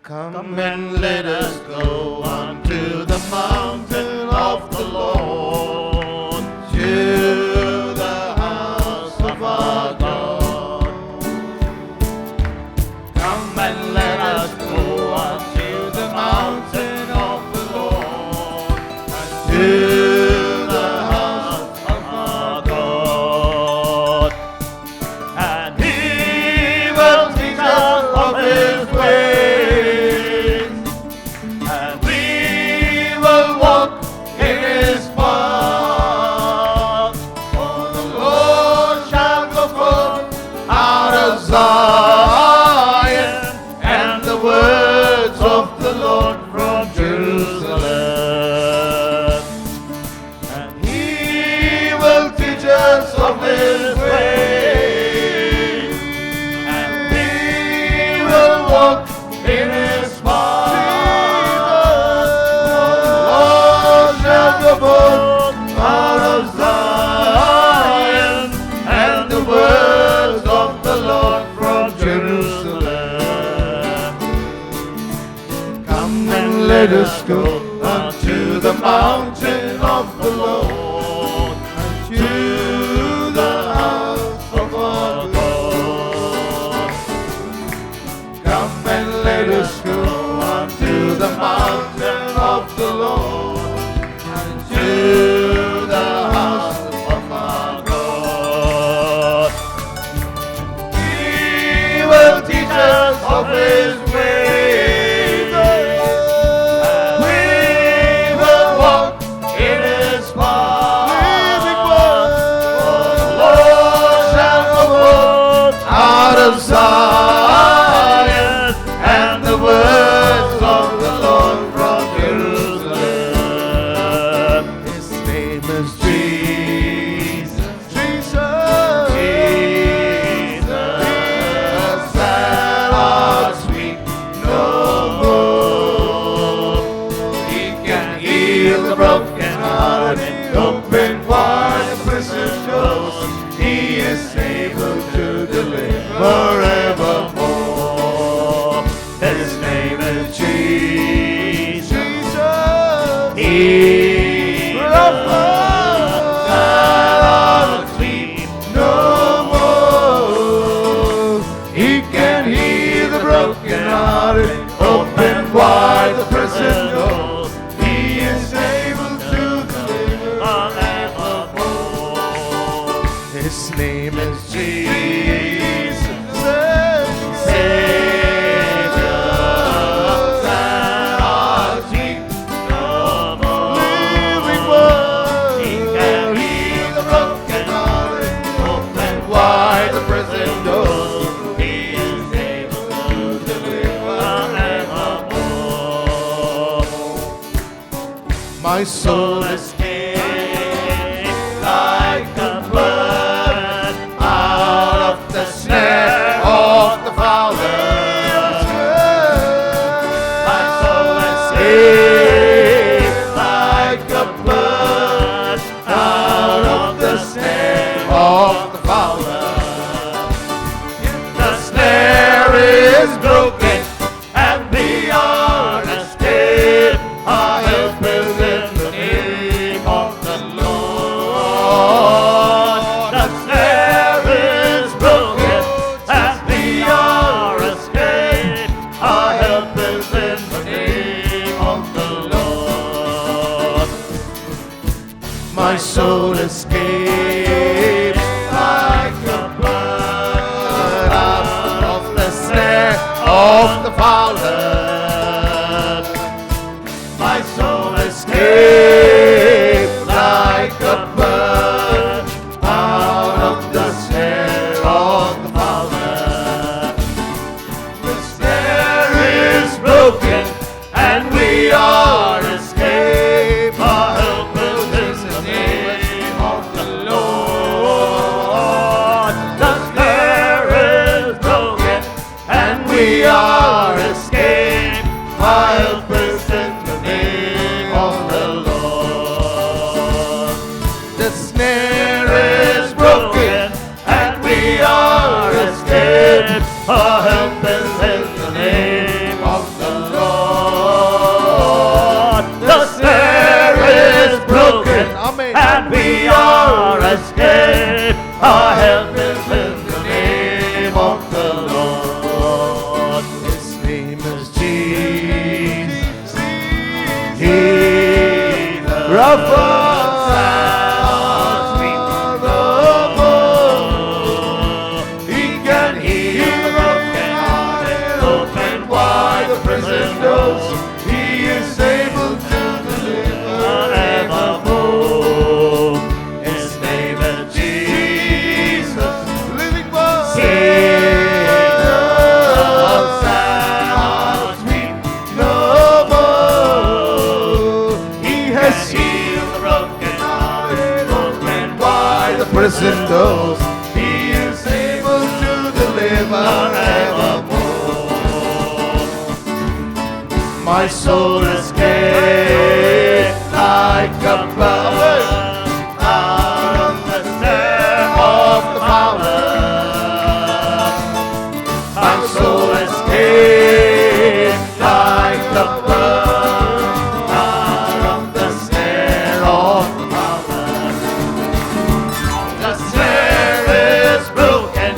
Come and let us go unto the mountain of the Lord, to the house of our God. Come and let us go unto the mountain of the Lord, to the house of our God. And He will teach us of His ways, and we will walk in His path. For the Lord shall go forth out of Zion, and the words of the Lord from Jerusalem. And He will teach us of His ways, and we will walk in His path. For the Lord shall go forth out of Zion, and the words of the Lord from Jerusalem. Come and let us go unto the mountain of the Lord, to the house of our God. Come and let us go unto the mountain of the Lord, to the house of our God. He will teach us of His ways, and we will walk in His path. For the Lord shall go forth out of Zion, and the words of the Lord from Jerusalem. His name is Jesus, Jesus, Jesus, that hearts weep no more. He can heal the broken-hearted, open wide the prison doors. He is able to deliver forevermore. His name is Jesus, He that weep no more. He can heal the broken-hearted, open wide the prison doors. He is able to deliver forevermore. His name is Jesus, Savior, that hearts weep no more. Living Word, He can heal the broken-hearted, open wide the prison doors. He is able to deliver forevermore. My soul escaped like a bird out of the snare of the fowler. My soul escaped like a bird out of the snare of the fowler. The snare is broken and we are escaped. Our help is in the name of the Lord. The snare is broken and we are escaped. Our help is in the name of the Lord. My soul escaped like a bird out of the snare of the fowler. My soul escaped like a bird out of the snare of the fowler. The snare is broken and we are escaped. Our help is in the name of the Lord. The snare is broken and we are escaped. Our help is in the name of the Lord. The snare is broken and we are escaped. Our help is in the name of the prison doors. He is able to deliver evermore. My soul escaped like a bird out of the snare of the fowler. My soul escaped like a bird out of the snare of the fowler. The snare is broken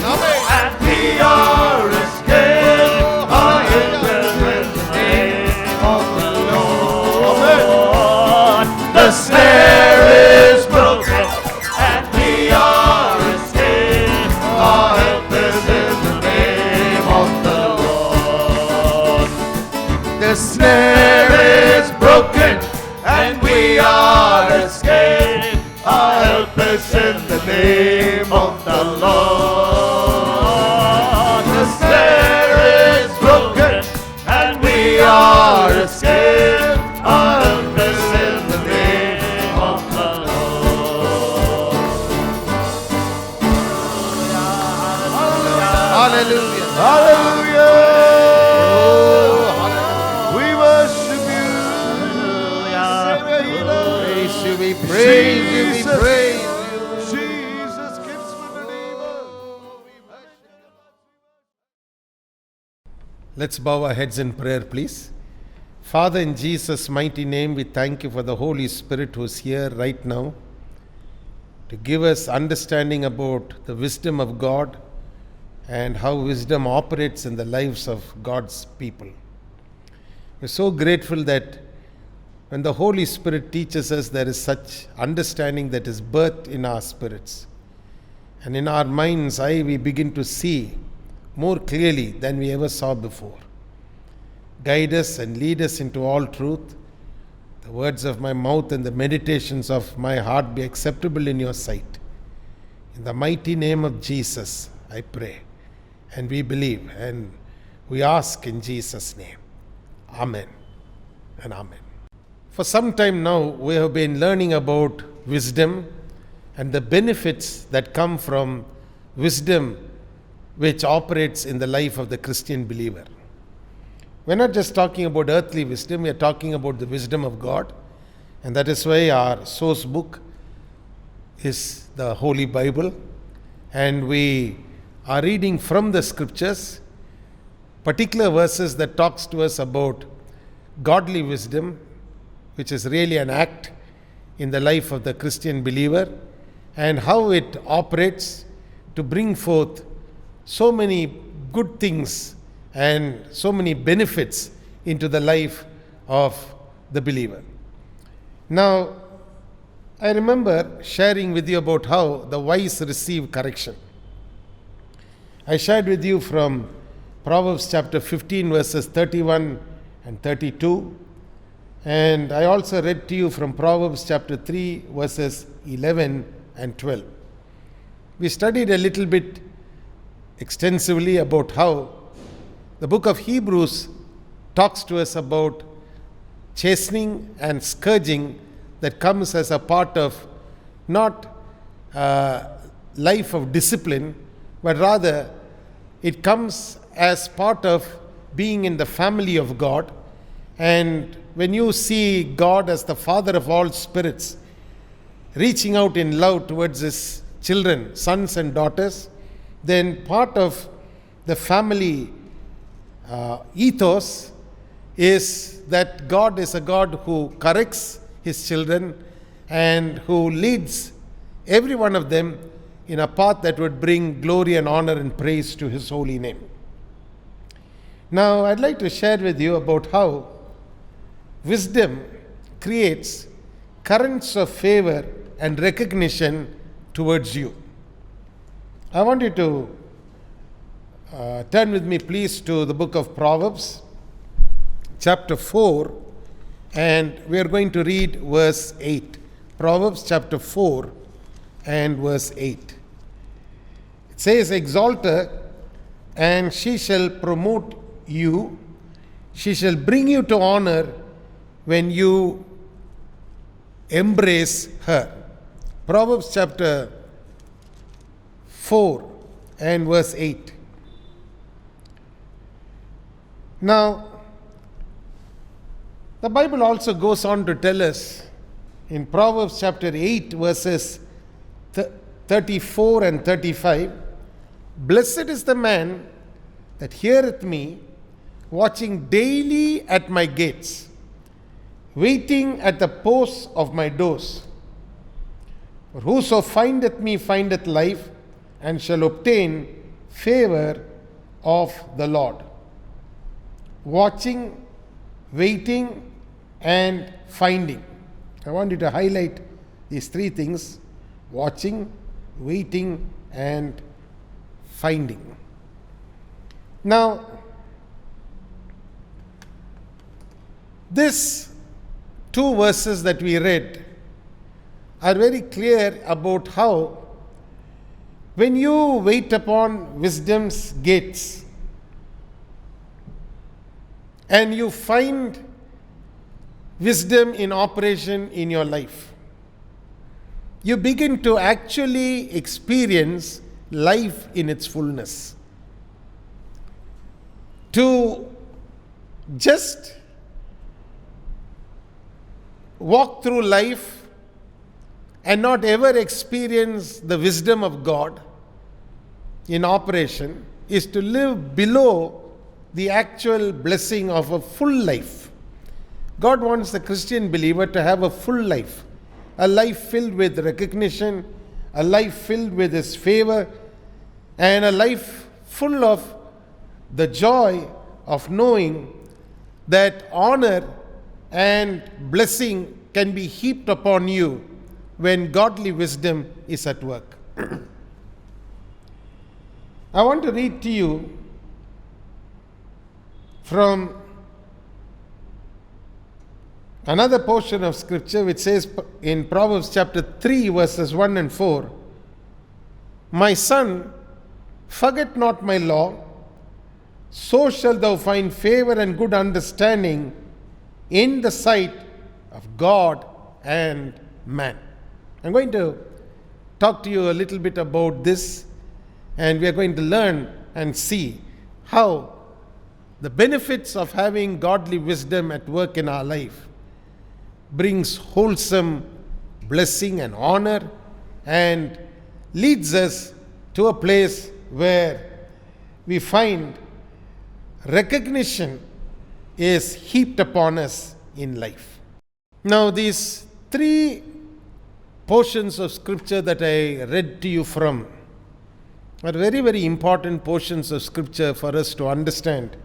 and we are escaped. I enter in the name of the Lord. The snare is broken and we are escaped. Our help is in the name of the Lord. The snare is broken and we are escaped. Our help is in the name of the Lord. The snare is broken and we are escaped. Our help is in the name of the Lord. Hallelujah. Hallelujah. We worship you. Praise you, we praise you, we praise you. Jesus, kinsman redeemer. Let's bow our heads in prayer, please. Father, in Jesus' mighty name, we thank you for the Holy Spirit who is here right now to give us understanding about the wisdom of God and how wisdom operates in the lives of God's people. We're so grateful that when the Holy Spirit teaches us, there is such understanding that is birthed in our spirits. And in our mind's eye, we begin to see more clearly than we ever saw before. Guide us and lead us into all truth. The words of my mouth and the meditations of my heart be acceptable in your sight. In the mighty name of Jesus, I pray. And we believe and we ask in Jesus' name. Amen and amen. For some time now, we have been learning about wisdom and the benefits that come from wisdom which operates in the life of the Christian believer. We're not just talking about earthly wisdom, we are talking about the wisdom of God. And that is why our source book is the Holy Bible. And we are reading from the scriptures particular verses that talks to us about godly wisdom, which is really an act in the life of the Christian believer, and how it operates to bring forth so many good things and so many benefits into the life of the believer. Now, I remember sharing with you about how the wise receive correction. I shared with you from Proverbs chapter 15 verses 31 and 32. And I also read to you from Proverbs chapter 3 verses 11 and 12. We studied a little bit extensively about how the book of Hebrews talks to us about chastening and scourging that comes as a part of not life of discipline, but rather it comes as part of being in the family of God. And when you see God as the Father of all spirits, reaching out in love towards his children, sons and daughters, then part of the family ethos is that God is a God who corrects his children and who leads every one of them in a path that would bring glory and honor and praise to his holy name. Now, I'd like to share with you about how wisdom creates currents of favor and recognition towards you. I want you to turn with me, please, to the book of Proverbs, chapter 4, and we are going to read verse 8. Proverbs chapter 4 and verse 8. It says, "Exalt her, and she shall promote you. She shall bring you to honor when you embrace her." Proverbs chapter 4 and verse 8. Now, the Bible also goes on to tell us in Proverbs chapter 8 verses 34 and 35, "Blessed is the man that heareth me, watching daily at my gates, waiting at the posts of my doors. For whoso findeth me findeth life, and shall obtain favor of the Lord." Watching, waiting, and finding. I want you to highlight these three things: watching, waiting, and finding. Now, these two verses that we read are very clear about how when you wait upon wisdom's gates and you find wisdom in operation in your life, you begin to actually experience life in its fullness. To just walk through life and not ever experience the wisdom of God in operation is to live below the actual blessing of a full life. God wants the Christian believer to have a full life, a life filled with recognition, a life filled with His favor, and a life full of the joy of knowing that honor and blessing can be heaped upon you when godly wisdom is at work. I want to read to you from another portion of scripture which says in Proverbs chapter 3 verses 1 and 4, "My son, forget not my law, so shalt thou find favor and good understanding in the sight of God and man." I'm going to talk to you a little bit about this, and we are going to learn and see how the benefits of having godly wisdom at work in our life brings wholesome blessing and honor and leads us to a place where we find recognition is heaped upon us in life. Now, these three portions of scripture that I read to you from are very, very important portions of scripture for us to understand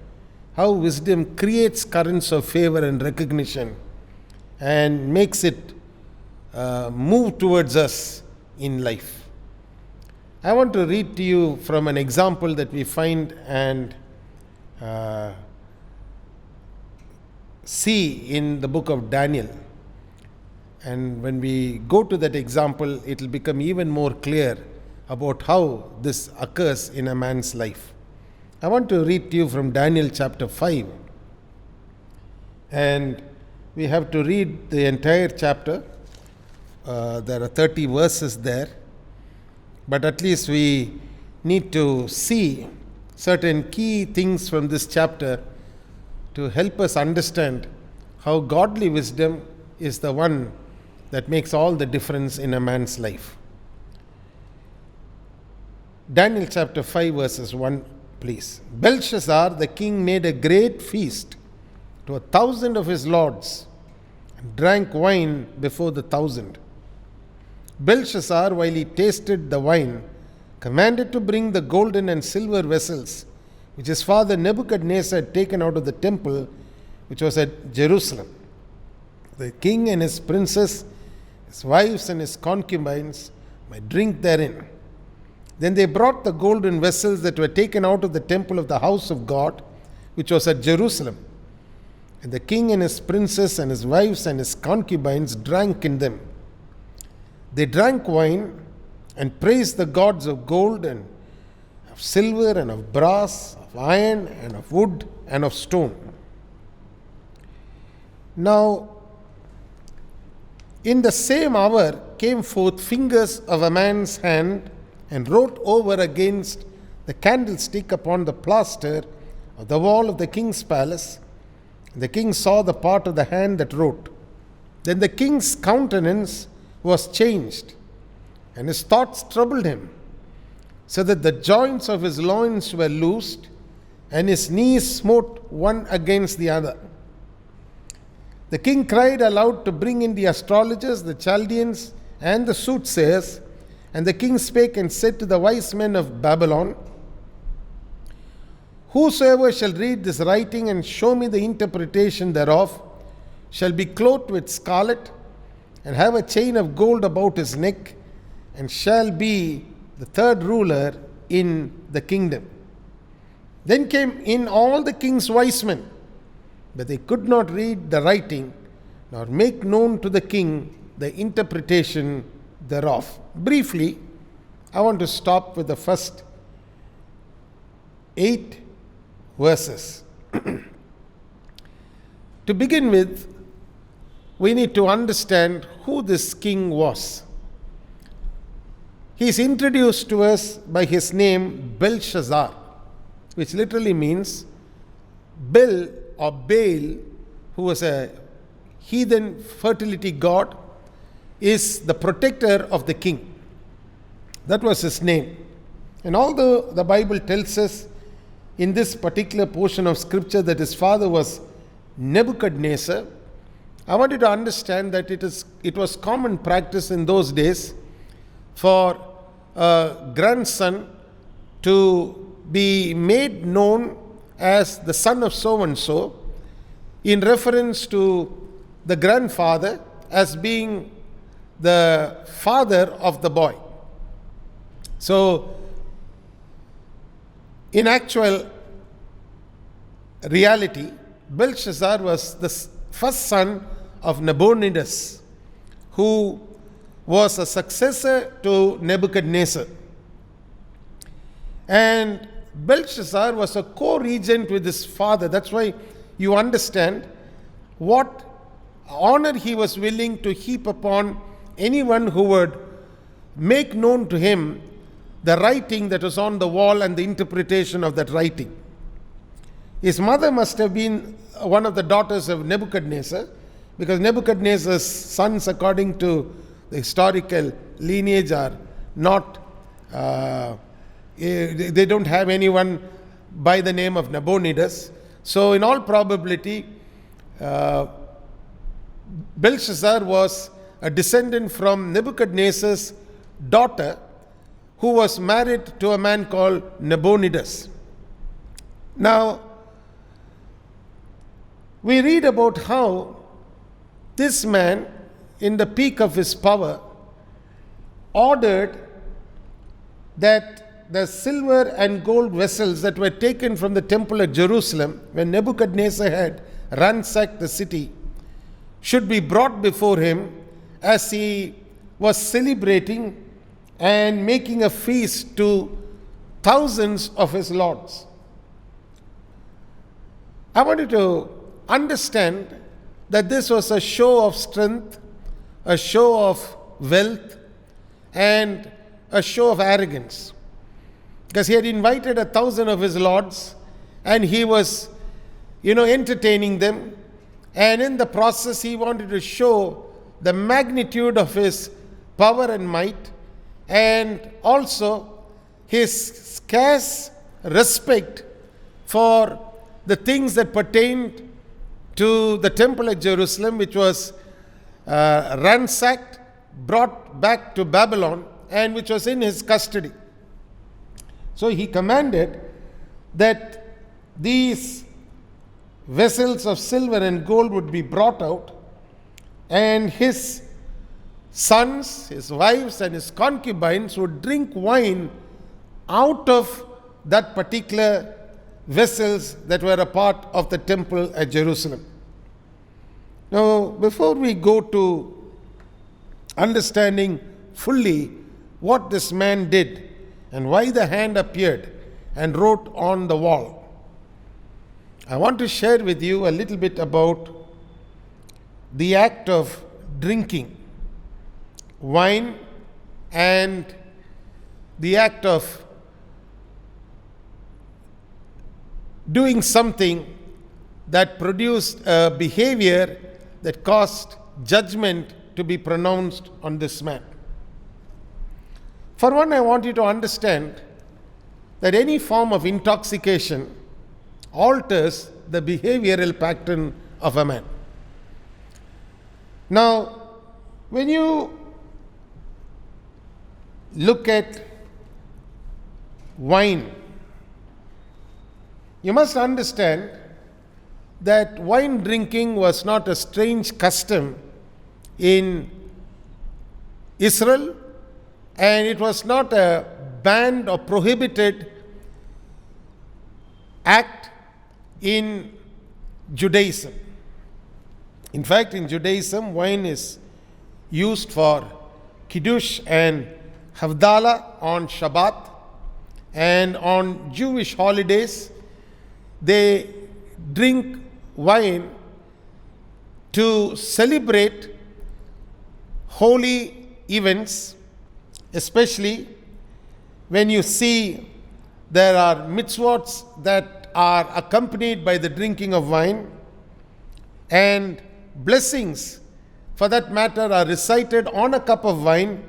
how wisdom creates currents of favor and recognition and makes it move towards us in life. I want to read to you from an example that we find and see in the book of Daniel. And when we go to that example, it will become even more clear about how this occurs in a man's life. I want to read to you from Daniel chapter 5. And we have to read the entire chapter. There are 30 verses there. But at least we need to see certain key things from this chapter to help us understand how godly wisdom is the one that makes all the difference in a man's life. Daniel chapter 5 verses 1, please. "Belshazzar the king made a great feast to 1,000 of his lords, and drank wine before the 1,000. Belshazzar, while he tasted the wine, commanded to bring the golden and silver vessels which his father Nebuchadnezzar had taken out of the temple which was at Jerusalem. The king and his princes his wives and his concubines might drink therein. Then they brought the golden vessels that were taken out of the temple of the house of God, which was at Jerusalem. And the king and his princes and his wives and his concubines drank in them. They drank wine and praised the gods of gold and of silver and of brass, of iron and of wood and of stone. Now, in the same hour came forth fingers of a man's hand and wrote over against the candlestick upon the plaster of the wall of the king's palace. And the king saw the part of the hand that wrote. Then the king's countenance was changed, and his thoughts troubled him, so that the joints of his loins were loosed, and his knees smote one against the other. The king cried aloud to bring in the astrologers, the Chaldeans, and the soothsayers. And the king spake and said to the wise men of Babylon, Whosoever shall read this writing and show me the interpretation thereof shall be clothed with scarlet, and have a chain of gold about his neck, and shall be the third ruler in the kingdom. Then came in all the king's wise men, but they could not read the writing, nor make known to the king the interpretation thereof. Briefly, I want to stop with the first 8 verses. To begin with, we need to understand who this king was. He is introduced to us by his name Belshazzar, which literally means Bel or Baal, who was a heathen fertility god, is the protector of the king. That was his name. And although the Bible tells us in this particular portion of scripture that his father was Nebuchadnezzar, I want you to understand that it was common practice in those days for a grandson to be made known as the son of so-and-so, in reference to the grandfather as being the father of the boy. So, in actual reality, Belshazzar was the first son of Nabonidus, who was a successor to Nebuchadnezzar. And Belshazzar was a co-regent with his father. That's why you understand what honor he was willing to heap upon anyone who would make known to him the writing that was on the wall and the interpretation of that writing. His mother must have been one of the daughters of Nebuchadnezzar, because Nebuchadnezzar's sons, according to the historical lineage, are not, they don't have anyone by the name of Nabonidus. So in all probability, Belshazzar was a descendant from Nebuchadnezzar's daughter, who was married to a man called Nabonidus. Now, we read about how this man, in the peak of his power, ordered that the silver and gold vessels that were taken from the temple at Jerusalem, when Nebuchadnezzar had ransacked the city, should be brought before him as he was celebrating and making a feast to thousands of his lords. I want you to understand that this was a show of strength, a show of wealth, and a show of arrogance. Because he had invited 1,000 of his lords, and he was, entertaining them. And in the process, he wanted to show the magnitude of his power and might, and also his scarce respect for the things that pertained to the temple at Jerusalem, which was ransacked, brought back to Babylon, and which was in his custody. So he commanded that these vessels of silver and gold would be brought out, and his sons, his wives, and his concubines would drink wine out of that particular vessels that were a part of the temple at Jerusalem. Now, before we go to understanding fully what this man did and why the hand appeared and wrote on the wall, I want to share with you a little bit about the act of drinking wine and the act of doing something that produced a behavior that caused judgment to be pronounced on this man. For one, I want you to understand that any form of intoxication alters the behavioral pattern of a man. Now, when you look at wine, you must understand that wine drinking was not a strange custom in Israel, and it was not a banned or prohibited act in Judaism. In fact, in Judaism, wine is used for Kiddush and Havdalah on Shabbat, and on Jewish holidays, they drink wine to celebrate holy events, especially when you see there are mitzvot that are accompanied by the drinking of wine, and blessings for that matter are recited on a cup of wine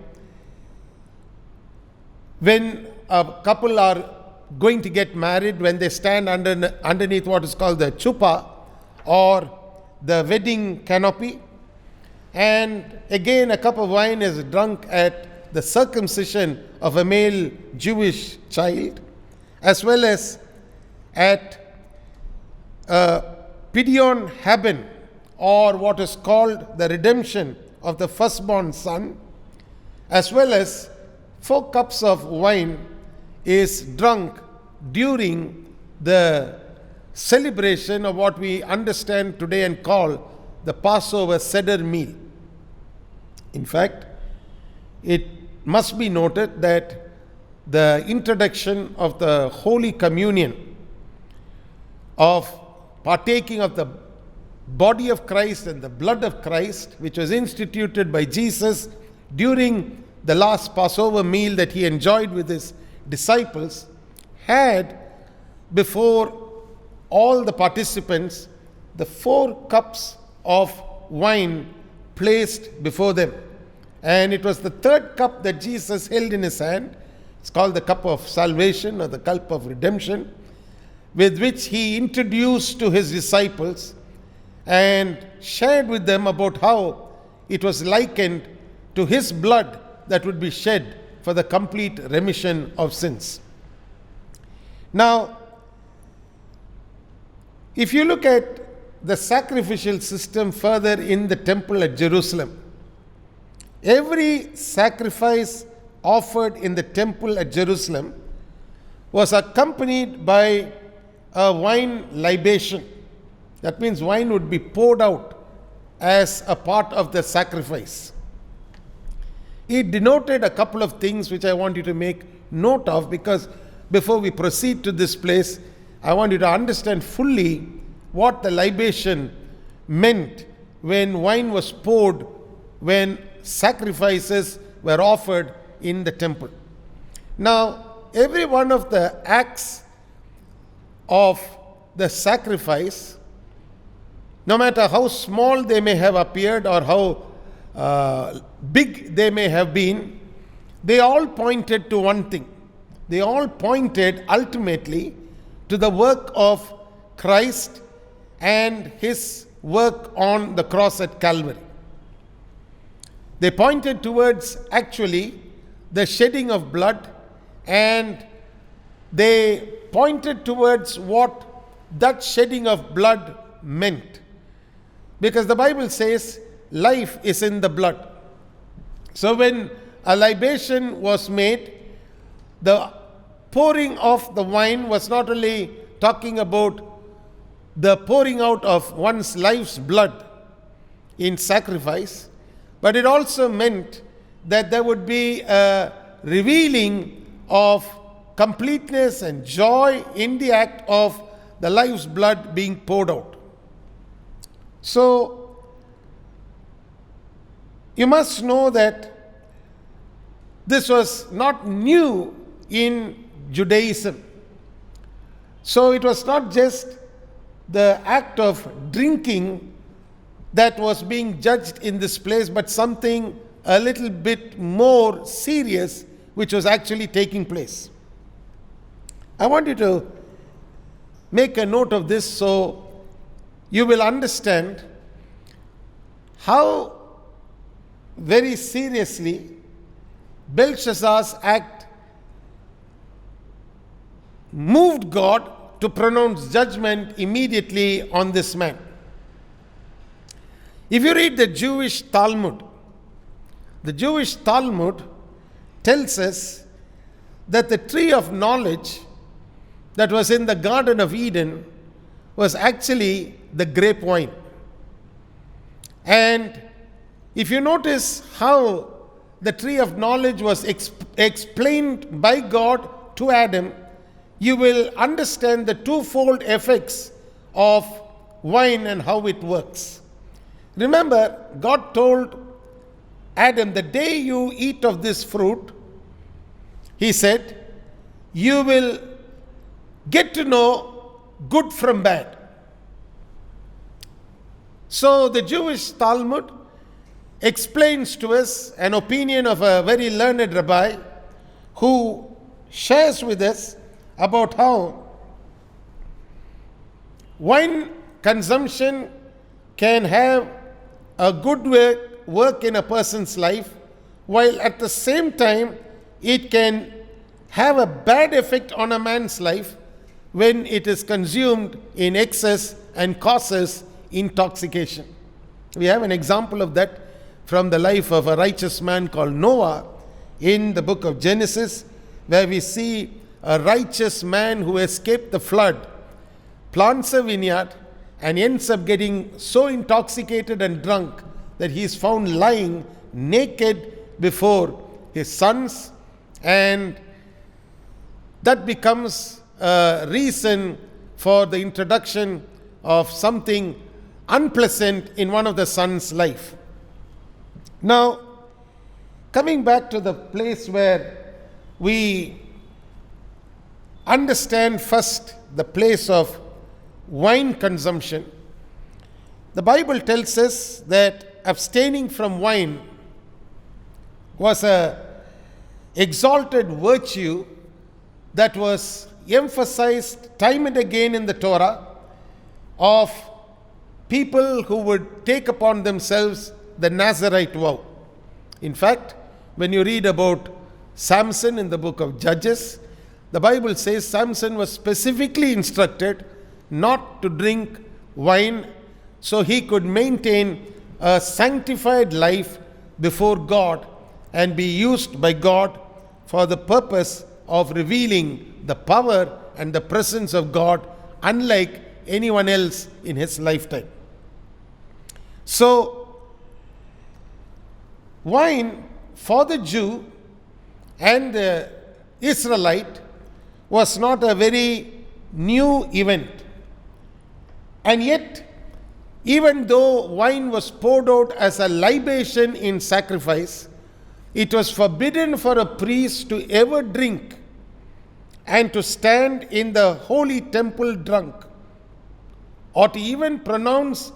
when a couple are going to get married, when they stand underneath what is called the chuppah or the wedding canopy. And again, a cup of wine is drunk at the circumcision of a male Jewish child, as well as at Pidyon Haben, or what is called the redemption of the firstborn son, as well as 4 cups of wine is drunk during the celebration of what we understand today and call the Passover Seder meal. In fact, it must be noted that the introduction of the Holy Communion, of partaking of the body of Christ and the blood of Christ, which was instituted by Jesus during the last Passover meal that he enjoyed with his disciples, had before all the participants the 4 cups of wine placed before them. And it was the 3rd cup that Jesus held in his hand. It's called the cup of salvation or the cup of redemption, with which he introduced to his disciples and shared with them about how it was likened to his blood that would be shed for the complete remission of sins. Now, if you look at the sacrificial system further in the temple at Jerusalem, every sacrifice offered in the temple at Jerusalem was accompanied by a wine libation. That means wine would be poured out as a part of the sacrifice. It denoted a couple of things which I want you to make note of, because before we proceed to this place, I want you to understand fully what the libation meant when wine was poured, when sacrifices were offered in the temple. Now, every one of the acts of the sacrifice, no matter how small they may have appeared or how big they may have been, they all pointed to one thing. They all pointed ultimately to the work of Christ and his work on the cross at Calvary. They pointed towards actually the shedding of blood, and they pointed towards what that shedding of blood meant. Because the Bible says life is in the blood. So when a libation was made, the pouring of the wine was not only talking about the pouring out of one's life's blood in sacrifice, but it also meant that there would be a revealing of completeness and joy in the act of the life's blood being poured out. So, you must know that this was not new in Judaism. So, it was not just the act of drinking that was being judged in this place, but something a little bit more serious which was actually taking place. I want you to make a note of this so you will understand how very seriously Belshazzar's act moved God to pronounce judgment immediately on this man. If you read the Jewish Talmud tells us that the tree of knowledge that was in the Garden of Eden was actually the grape wine. And if you notice how the tree of knowledge was explained by God to Adam, you will understand the twofold effects of wine and how it works. Remember, God told Adam, the day you eat of this fruit, he said, you will get to know good from bad. So the Jewish Talmud explains to us an opinion of a very learned rabbi who shares with us about how wine consumption can have a good work in a person's life, while at the same time it can have a bad effect on a man's life when it is consumed in excess and causes intoxication. We have an example of that from the life of a righteous man called Noah in the book of Genesis, where we see a righteous man who escaped the flood, plants a vineyard, and ends up getting so intoxicated and drunk that he is found lying naked before his sons, and that becomes a reason for the introduction of something unpleasant in one of the sons' life. Now, coming back to the place where we understand first the place of wine consumption, the Bible tells us that abstaining from wine was an exalted virtue that was emphasized time and again in the Torah of people who would take upon themselves the Nazirite vow. In fact, when you read about Samson in the book of Judges, the Bible says Samson was specifically instructed not to drink wine so he could maintain a sanctified life before God and be used by God for the purpose of revealing the power and the presence of God unlike anyone else in his lifetime. So, wine for the Jew and the Israelite was not a very new event. And yet, even though wine was poured out as a libation in sacrifice, it was forbidden for a priest to ever drink and to stand in the holy temple drunk, or to even pronounce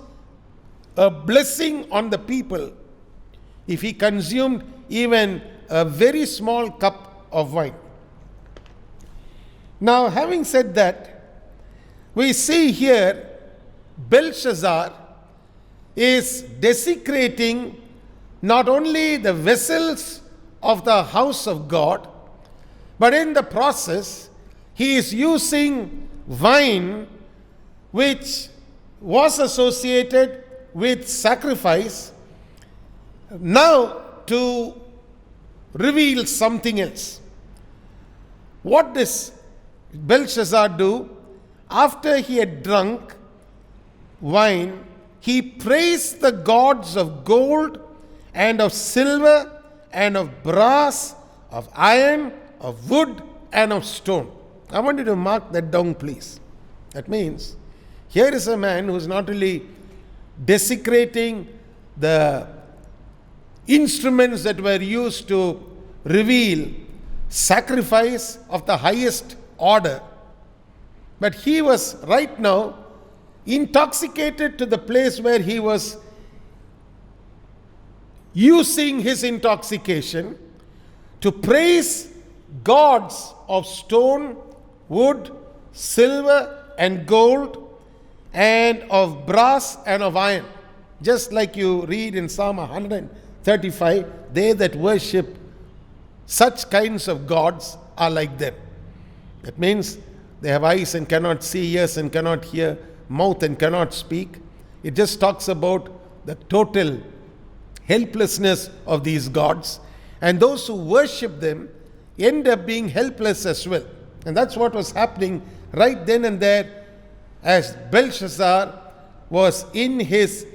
a blessing on the people if he consumed even a very small cup of wine. Now, having said that, we see here Belshazzar is desecrating not only the vessels of the house of God, but in the process, he is using wine which was associated with sacrifice now to reveals something else. What does Belshazzar do? After he had drunk wine, he praised the gods of gold and of silver and of brass, of iron, of wood and of stone. I want you to mark that down, please. That means here is a man who is not only desecrating the instruments that were used to reveal sacrifice of the highest order, but he was right now intoxicated to the place where he was using his intoxication to praise gods of stone, wood, silver and gold, and of brass and of iron. Just like you read in Psalm 135, they that worship such kinds of gods are like them. That means they have eyes and cannot see, ears and cannot hear, mouth and cannot speak. It just talks about the total helplessness of these gods. And those who worship them end up being helpless as well. And that's what was happening right then and there as Belshazzar was in his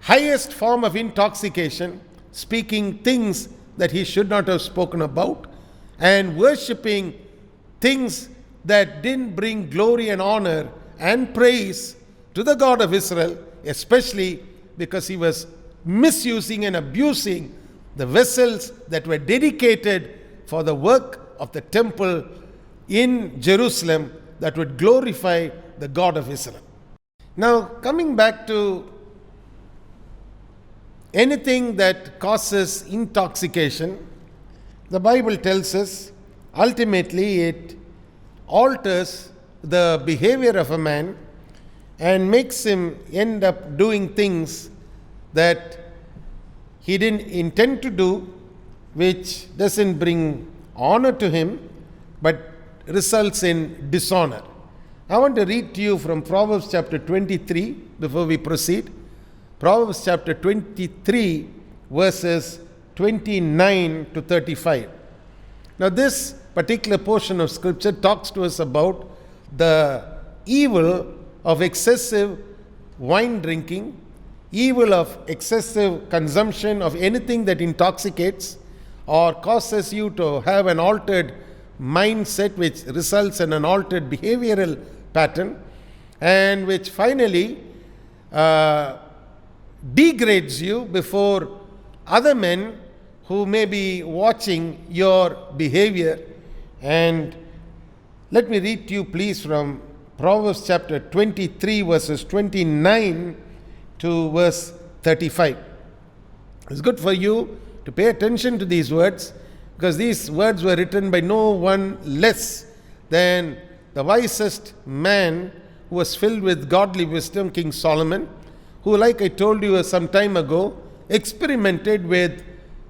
highest form of intoxication, speaking things that he should not have spoken about, and worshipping things that didn't bring glory and honor and praise to the God of Israel, especially because he was misusing and abusing the vessels that were dedicated for the work of the temple in Jerusalem that would glorify the God of Israel. Now, coming back to anything that causes intoxication, the Bible tells us ultimately it alters the behavior of a man and makes him end up doing things that he didn't intend to do, which doesn't bring honor to him, but results in dishonor. I want to read to you from Proverbs chapter 23 before we proceed. Proverbs chapter 23 verses 29 to 35. Now this particular portion of scripture talks to us about the evil of excessive wine drinking, evil of excessive consumption of anything that intoxicates or causes you to have an altered mindset, which results in an altered behavioral pattern, and which finally degrades you before other men who may be watching your behavior. And let me read to you please from Proverbs chapter 23 verses 29 to verse 35. It's good for you to pay attention to these words, because these words were written by no one less than the wisest man who was filled with godly wisdom, King Solomon, who, like I told you some time ago, experimented with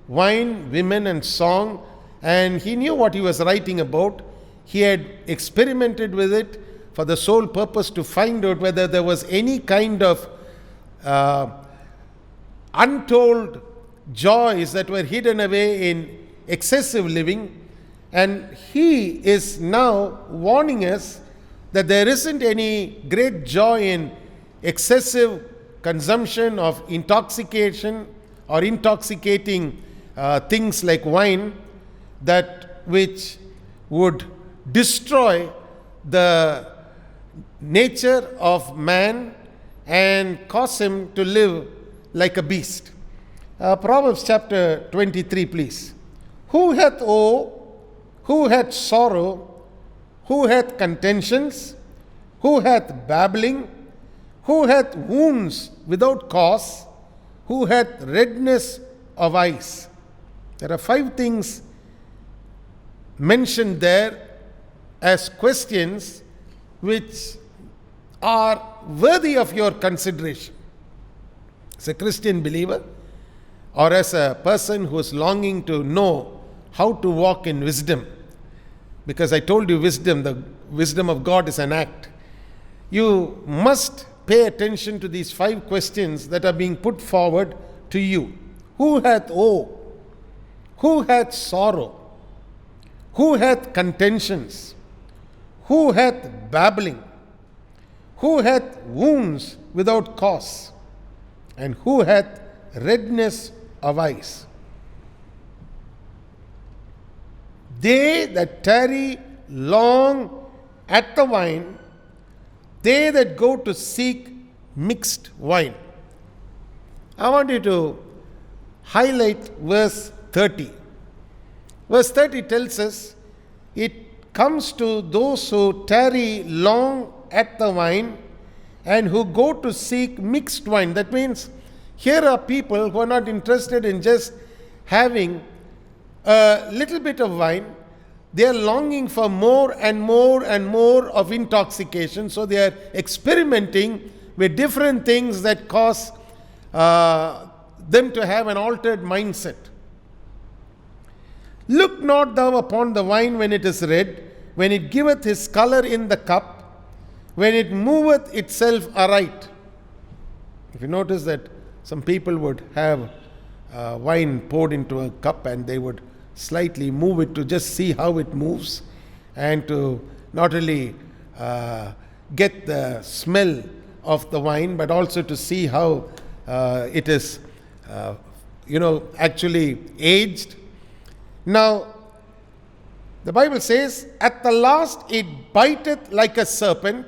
wine, women and song, and he knew what he was writing about. He had experimented with it for the sole purpose to find out whether there was any kind of untold joys that were hidden away in excessive living. And he is now warning us that there isn't any great joy in excessive consumption of intoxication or intoxicating things like wine, that which would destroy the nature of man and cause him to live like a beast. Proverbs chapter 23, please. Who hath woe? Who hath sorrow? Who hath contentions? Who hath babbling? Who hath wounds without cause? Who hath redness of eyes? There are 5 things mentioned there as questions which are worthy of your consideration. As a Christian believer, or as a person who is longing to know how to walk in wisdom, because I told you wisdom, the wisdom of God is an act. You must pay attention to these 5 questions that are being put forward to you. Who hath woe? Who hath sorrow? Who hath contentions? Who hath babbling? Who hath wounds without cause? And who hath redness of eyes? They that tarry long at the wine, they that go to seek mixed wine. I want you to highlight verse 30. Verse 30 tells us, it comes to those who tarry long at the wine and who go to seek mixed wine. That means here are people who are not interested in just having a little bit of wine. They are longing for more and more and more of intoxication. So they are experimenting with different things that cause them to have an altered mindset. Look not thou upon the wine when it is red, when it giveth his color in the cup, when it moveth itself aright. If you notice that some people would have wine poured into a cup and they would slightly move it to just see how it moves, and to not only get the smell of the wine, but also to see how it is actually aged. Now, the Bible says, at the last it biteth like a serpent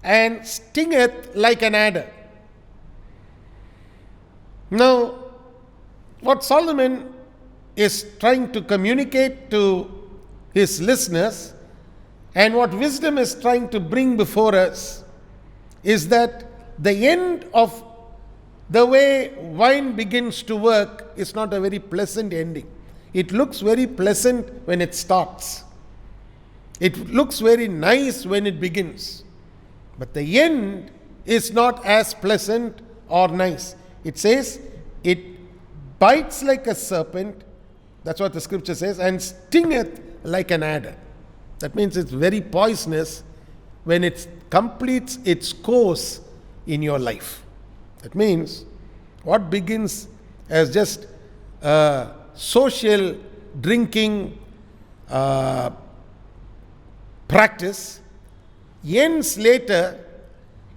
and stingeth like an adder. Now, what Solomon is trying to communicate to his listeners, and what wisdom is trying to bring before us, is that the end of the way wine begins to work is not a very pleasant ending. It looks very pleasant when it starts. It looks very nice when it begins. But the end is not as pleasant or nice. It says, it bites like a serpent, that's what the scripture says, and stingeth like an adder. That means it's very poisonous when it completes its course in your life. That means what begins as just social drinking practice ends later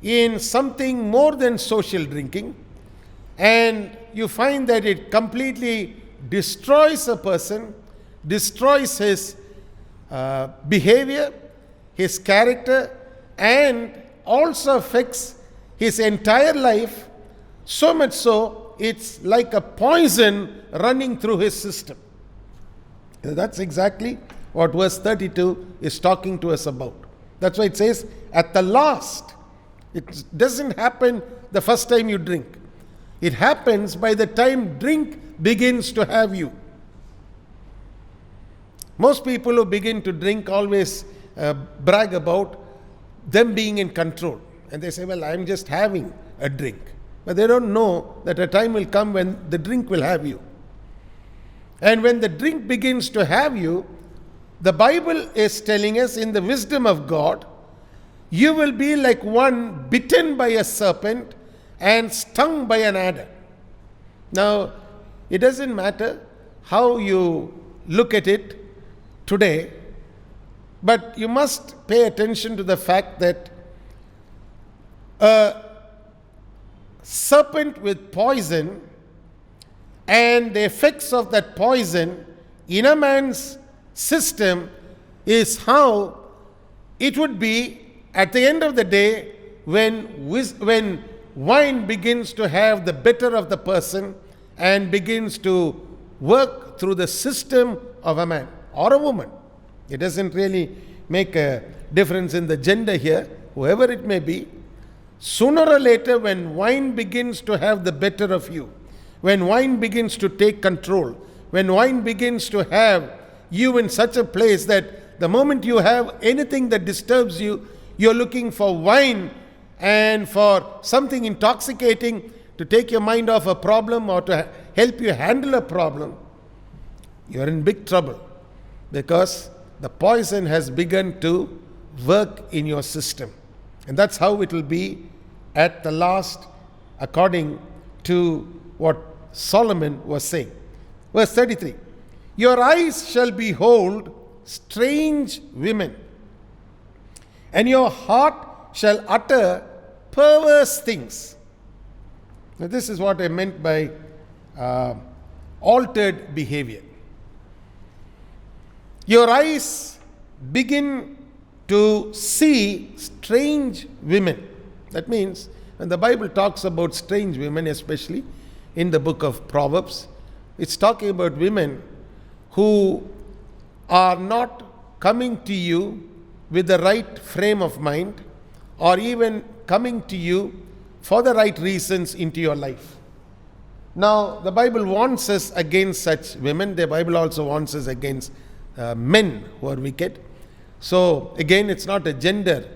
in something more than social drinking, and you find that it completely destroys a person, destroys his behavior, his character, and also affects his entire life, so much so it's like a poison running through his system. That's exactly what verse 32 is talking to us about. That's why it says, at the last. It doesn't happen the first time you drink. It happens by the time drink begins to have you. Most people who begin to drink always brag about them being in control. And they say, well, I'm just having a drink. But they don't know that a time will come when the drink will have you. And when the drink begins to have you, the Bible is telling us in the wisdom of God, you will be like one bitten by a serpent and stung by an adder. Now, it doesn't matter how you look at it today, but you must pay attention to the fact that a serpent with poison and the effects of that poison in a man's system is how it would be at the end of the day when wine begins to have the better of the person and begins to work through the system of a man or a woman. It doesn't really make a difference in the gender here, whoever it may be. Sooner or later, when wine begins to have the better of you, when wine begins to take control, when wine begins to have you in such a place that the moment you have anything that disturbs you, you're looking for wine and for something intoxicating to take your mind off a problem or to help you handle a problem, you're in big trouble, because the poison has begun to work in your system. And that's how it will be at the last, according to what Solomon was saying. Verse 33. Your eyes shall behold strange women, and your heart shall utter perverse things. Now, this is what I meant by altered behavior. Your eyes begin to see strange women. That means when the Bible talks about strange women, especially in the book of Proverbs, it's talking about women who are not coming to you with the right frame of mind, or even coming to you for the right reasons into your life. Now, the Bible warns us against such women. The Bible also warns us against men who are wicked. So, again, it's not a gender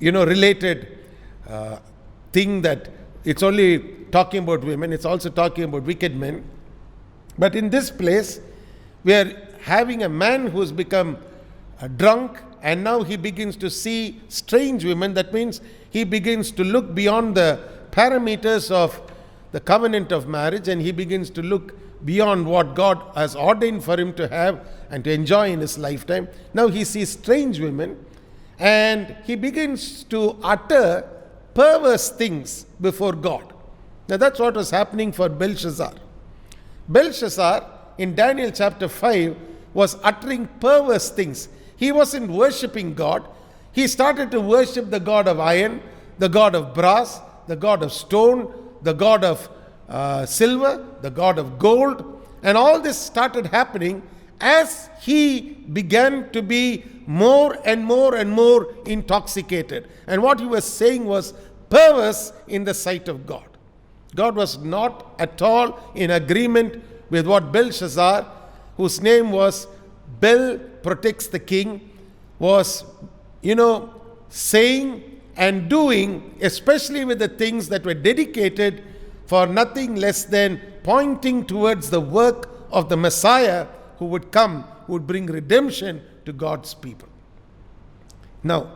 related thing that it's only talking about women. It's also talking about wicked men. But in this place, we are having a man who's become drunk, and now he begins to see strange women. That means he begins to look beyond the parameters of the covenant of marriage, and he begins to look beyond what God has ordained for him to have and to enjoy in his lifetime. Now he sees strange women, and he begins to utter perverse things before God. Now that's what was happening for Belshazzar. Belshazzar, in Daniel chapter 5, was uttering perverse things. He wasn't worshipping God. He started to worship the god of iron, the god of brass, the god of stone, the god of silver, the god of gold. And all this started happening as he began to be more and more and more intoxicated. And what he was saying was perverse in the sight of God. God was not at all in agreement with what Belshazzar, whose name was Bel protects the king, was, saying and doing, especially with the things that were dedicated for nothing less than pointing towards the work of the Messiah who would come, who would bring redemption to God's people. Now,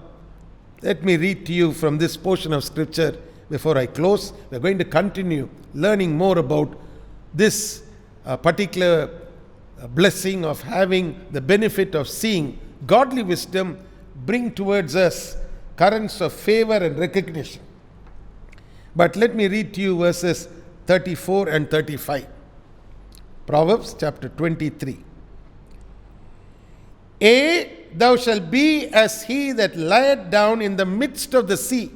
let me read to you from this portion of scripture before I close. We're going to continue learning more about this particular blessing of having the benefit of seeing godly wisdom bring towards us currents of favor and recognition. But let me read to you verses 34 and 35. Proverbs chapter 23. Thou shalt be as he that lieth down in the midst of the sea,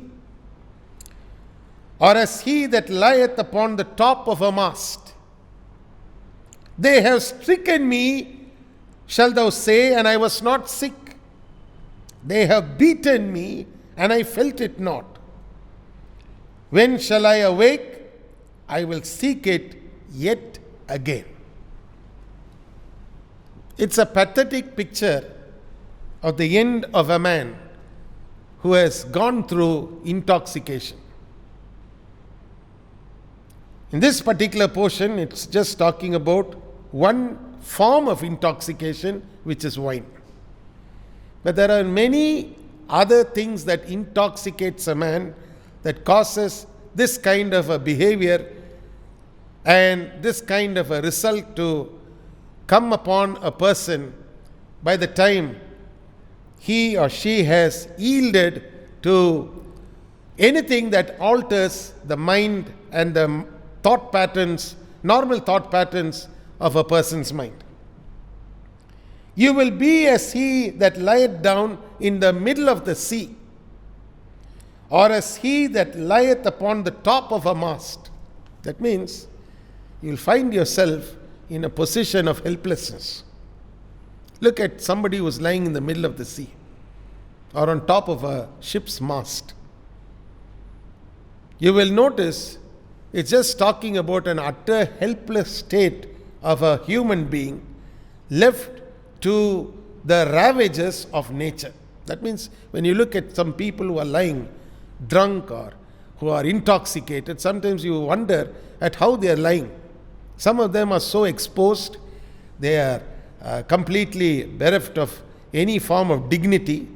or as he that lieth upon the top of a mast. They have stricken me, shalt thou say, and I was not sick. They have beaten me, and I felt it not. When shall I awake? I will seek it yet again. It's a pathetic picture of the end of a man who has gone through intoxication. In this particular portion, it's just talking about one form of intoxication, which is wine. But there are many other things that intoxicates a man, that causes this kind of a behavior and this kind of a result to come upon a person by the time he or she has yielded to anything that alters the mind and the thought patterns, normal thought patterns of a person's mind. You will be as he that lieth down in the middle of the sea, or as he that lieth upon the top of a mast. That means you'll find yourself in a position of helplessness. Look at somebody who's lying in the middle of the sea or on top of a ship's mast. You will notice it's just talking about an utter helpless state of a human being left to the ravages of nature. That means when you look at some people who are lying drunk or who are intoxicated, sometimes you wonder at how they are lying. Some of them are so exposed, they are completely bereft of any form of dignity.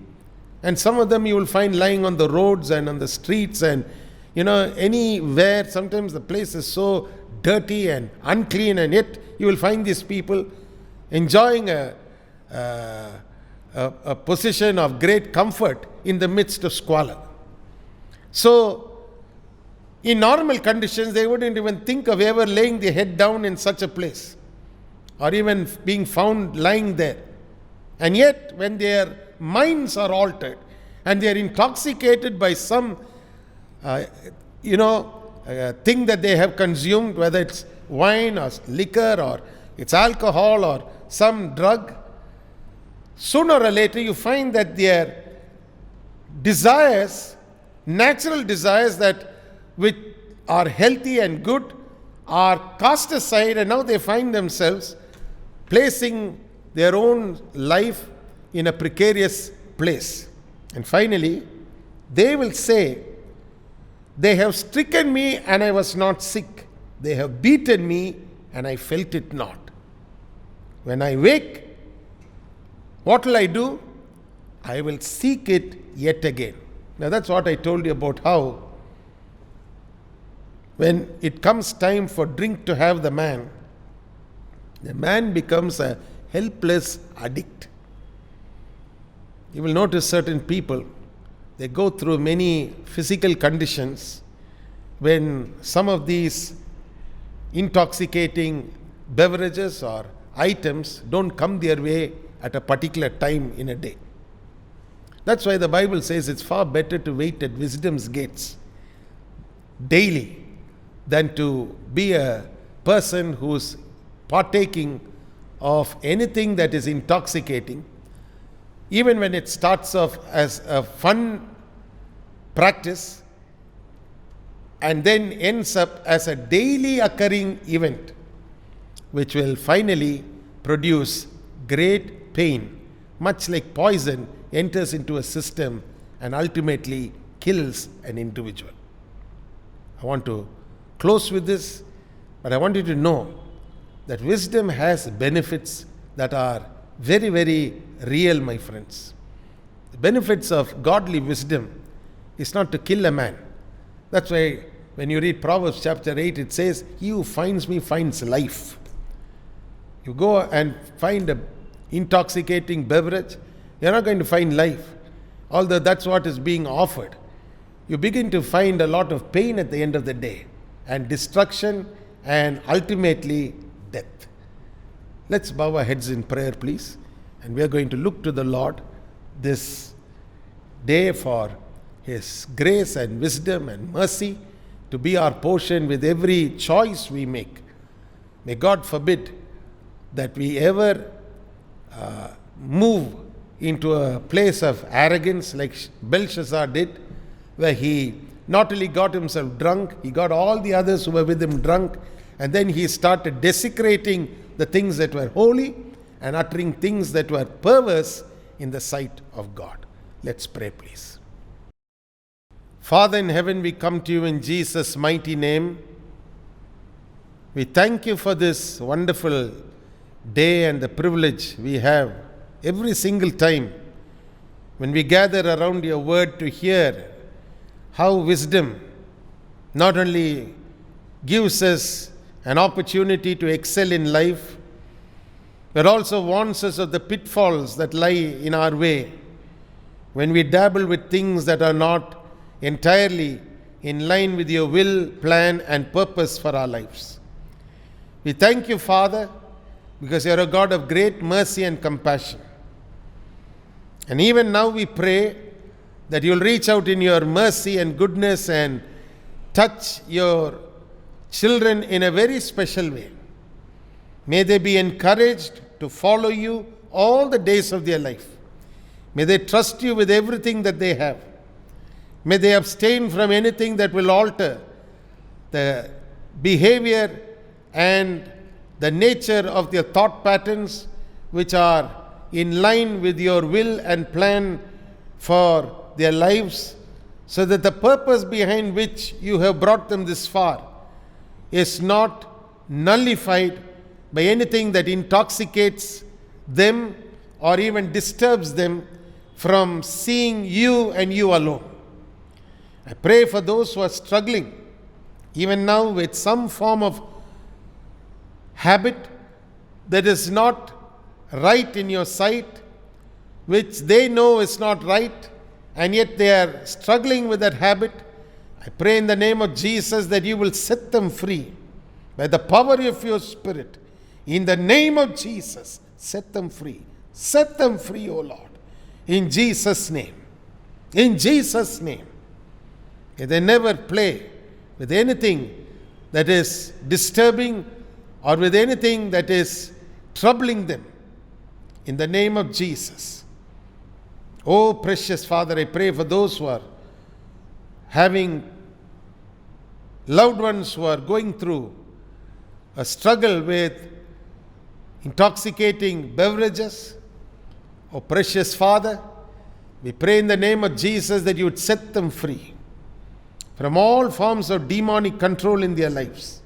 And some of them you will find lying on the roads and on the streets and anywhere. Sometimes the place is so dirty and unclean, and yet you will find these people enjoying a position of great comfort in the midst of squalor. So, in normal conditions, they wouldn't even think of ever laying their head down in such a place, or even being found lying there. And yet, when their minds are altered, and they are intoxicated by some, thing that they have consumed, whether it's wine or liquor or it's alcohol or some drug, sooner or later you find that their desires, natural desires that which are healthy and good, are cast aside, and now they find themselves placing their own life in a precarious place. And finally, they will say, "They have stricken me and I was not sick. They have beaten me and I felt it not. When I wake, what will I do? I will seek it yet again." Now that's what I told you about how when it comes time for drink to have the man becomes a helpless addict. You will notice certain people, they go through many physical conditions when some of these intoxicating beverages or items don't come their way at a particular time in a day. That's why the Bible says it's far better to wait at wisdom's gates daily than to be a person who's partaking of anything that is intoxicating, even when it starts off as a fun practice and then ends up as a daily occurring event, which will finally produce great pain, much like poison enters into a system and ultimately kills an individual. I want to close with this, but I want you to know that wisdom has benefits that are very, very real, my friends. The benefits of godly wisdom is not to kill a man. That's why when you read Proverbs chapter 8, it says, "He who finds me finds life." You go and find an intoxicating beverage, you're not going to find life, although that's what is being offered. You begin to find a lot of pain at the end of the day, and destruction, and ultimately death. Let's bow our heads in prayer, please. And we are going to look to the Lord this day for His grace and wisdom and mercy to be our portion with every choice we make. May God forbid that we ever move into a place of arrogance like Belshazzar did, where he not only got himself drunk, he got all the others who were with him drunk, and then he started desecrating the things that were holy and uttering things that were perverse in the sight of God. Let's pray, please. Father in heaven, we come to you in Jesus' mighty name. We thank you for this wonderful day and the privilege we have every single time when we gather around your word to hear how wisdom not only gives us an opportunity to excel in life, but also warns us of the pitfalls that lie in our way when we dabble with things that are not entirely in line with your will, plan, and purpose for our lives. We thank you, Father, because you are a God of great mercy and compassion. And even now we pray that you'll reach out in your mercy and goodness and touch your children in a very special way. May they be encouraged to follow you all the days of their life. May they trust you with everything that they have. May they abstain from anything that will alter the behavior and the nature of their thought patterns, which are in line with your will and plan for their lives, so that the purpose behind which you have brought them this far is not nullified by anything that intoxicates them or even disturbs them from seeing you and you alone. I pray for those who are struggling even now with some form of habit that is not right in your sight, which they know is not right, and yet they are struggling with that habit. I pray in the name of Jesus that you will set them free by the power of your Spirit. In the name of Jesus, set them free. Set them free, O Lord. In Jesus' name. In Jesus' name. May they never play with anything that is disturbing or with anything that is troubling them. In the name of Jesus. Oh, precious Father, I pray for those who are having loved ones who are going through a struggle with intoxicating beverages. Oh, precious Father, we pray in the name of Jesus that you would set them free from all forms of demonic control in their lives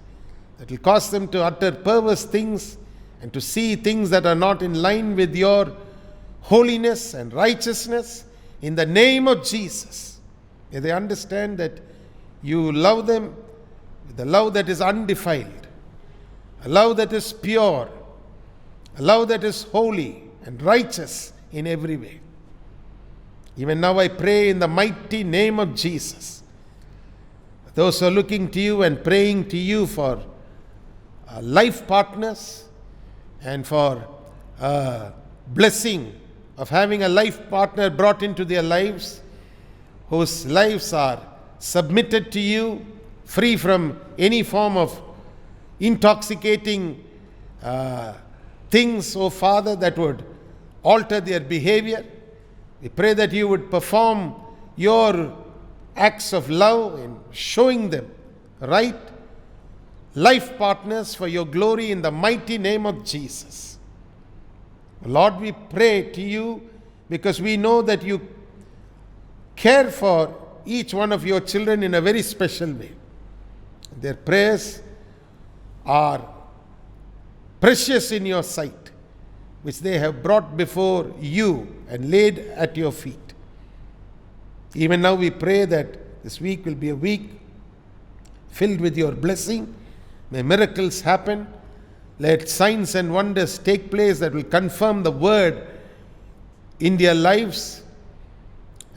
that will cause them to utter perverse things and to see things that are not in line with your holiness and righteousness. In the name of Jesus, may they understand that you love them with a love that is undefiled, a love that is pure, a love that is holy and righteous in every way. Even now I pray in the mighty name of Jesus, those who are looking to you and praying to you for life partners and for blessing of having a life partner brought into their lives, whose lives are submitted to you, free from any form of intoxicating things, oh Father, that would alter their behavior. We pray that you would perform your acts of love in showing them right life partners for your glory in the mighty name of Jesus. Lord, we pray to you because we know that you care for each one of your children in a very special way. Their prayers are precious in your sight, which they have brought before you and laid at your feet. Even now we pray that this week will be a week filled with your blessing. May miracles happen. Let signs and wonders take place that will confirm the word in their lives.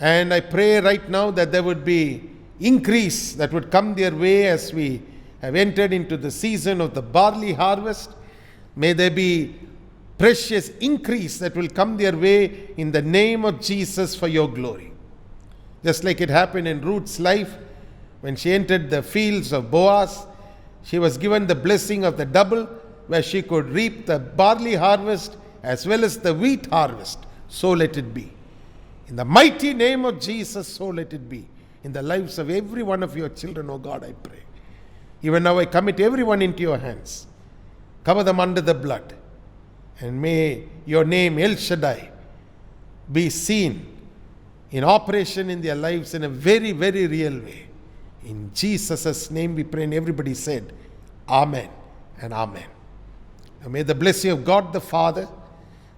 And I pray right now that there would be increase that would come their way as we have entered into the season of the barley harvest. May there be precious increase that will come their way in the name of Jesus for your glory. Just like it happened in Ruth's life when she entered the fields of Boaz, she was given the blessing of the double, where she could reap the barley harvest as well as the wheat harvest. So let it be. In the mighty name of Jesus, so let it be. In the lives of every one of your children, O God, I pray. Even now I commit everyone into your hands. Cover them under the blood. And may your name, El Shaddai, be seen in operation in their lives in a very, very real way. In Jesus' name we pray, and everybody said, Amen and Amen. Now may the blessing of God the Father,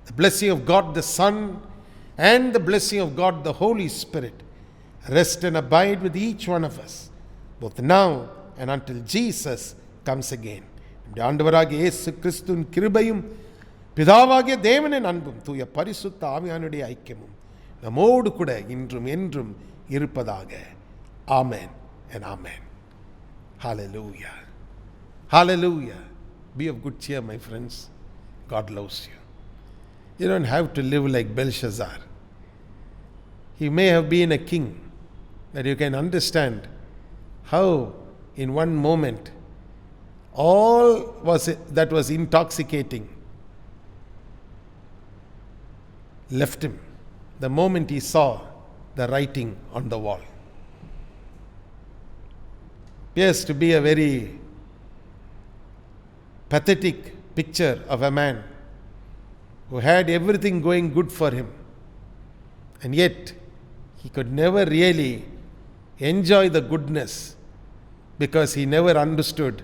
the blessing of God the Son, and the blessing of God the Holy Spirit rest and abide with each one of us, both now and until Jesus comes again. நம்முடைய ஆண்டவராகிய இயேசு கிறிஸ்துவின் கிருபையும் பிதாவாகிய தேவனின் அன்பும் தூய பரிசுத்த ஆவியானுடைய ஐக்கியமும் நம்மோடு கூட இன்றும் என்றும் இருப்பதாக. Amen and Amen. Hallelujah. Hallelujah. Be of good cheer, my friends. God loves you. You don't have to live like Belshazzar. He may have been a king, but you can understand how in one moment all that was intoxicating left him the moment he saw the writing on the wall. Appears to be a very pathetic picture of a man who had everything going good for him, and yet he could never really enjoy the goodness because he never understood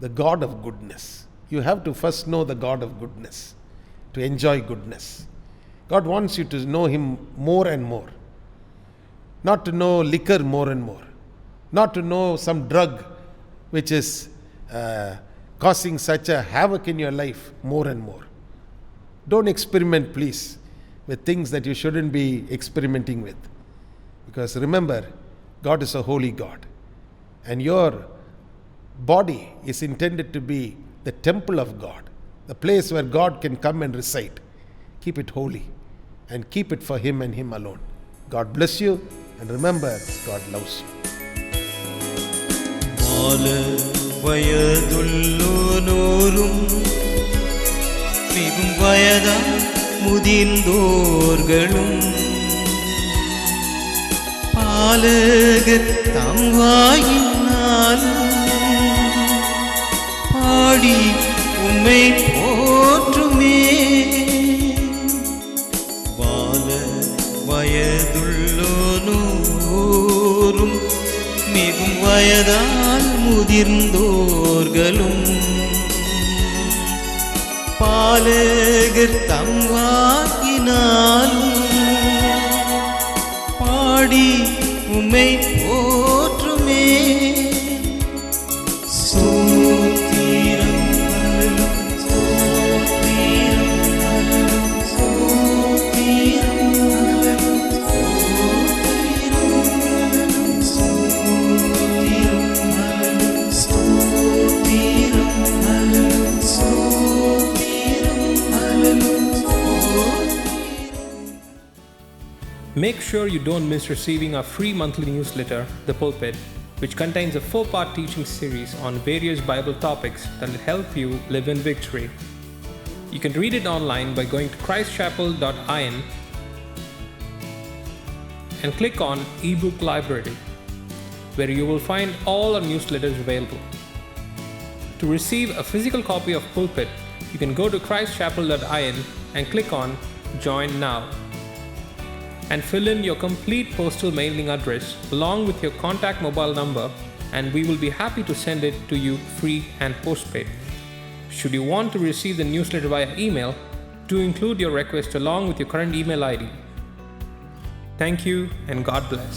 the God of goodness. You have to first know the God of goodness to enjoy goodness. God wants you to know Him more and more, not to know liquor more and more, not to know some drug which is causing such a havoc in your life more and more. Don't experiment, please, with things that you shouldn't be experimenting with. Because remember, God is a holy God. And your body is intended to be the temple of God, the place where God can come and reside. Keep it holy and keep it for Him and Him alone. God bless you, and remember, God loves you. வயதுள்ளோரும் மிகும் வயதா முதிர்ந்தோர்களும் பாலகர் தம் வாயினாலும் பாடி உம்மை போற்றுமே. வயதுள்ளோரும் மிகும் வயதால் முதிர்ந்தோர்களும் பாலகர் தம் வாக்கினாலும் பாடி உம்மை போற்றுமே. Make sure you don't miss receiving our free monthly newsletter, The Pulpit, which contains a 4-part teaching series on various Bible topics that will help you live in victory. You can read it online by going to christchapel.in and click on eBook Library, where you will find all our newsletters available. To receive a physical copy of Pulpit, you can go to christchapel.in and click on Join Now, and fill in your complete postal mailing address along with your contact mobile number, and we will be happy to send it to you free and postpaid. Should you want to receive the newsletter via email, do include your request along with your current email ID. Thank you and God bless.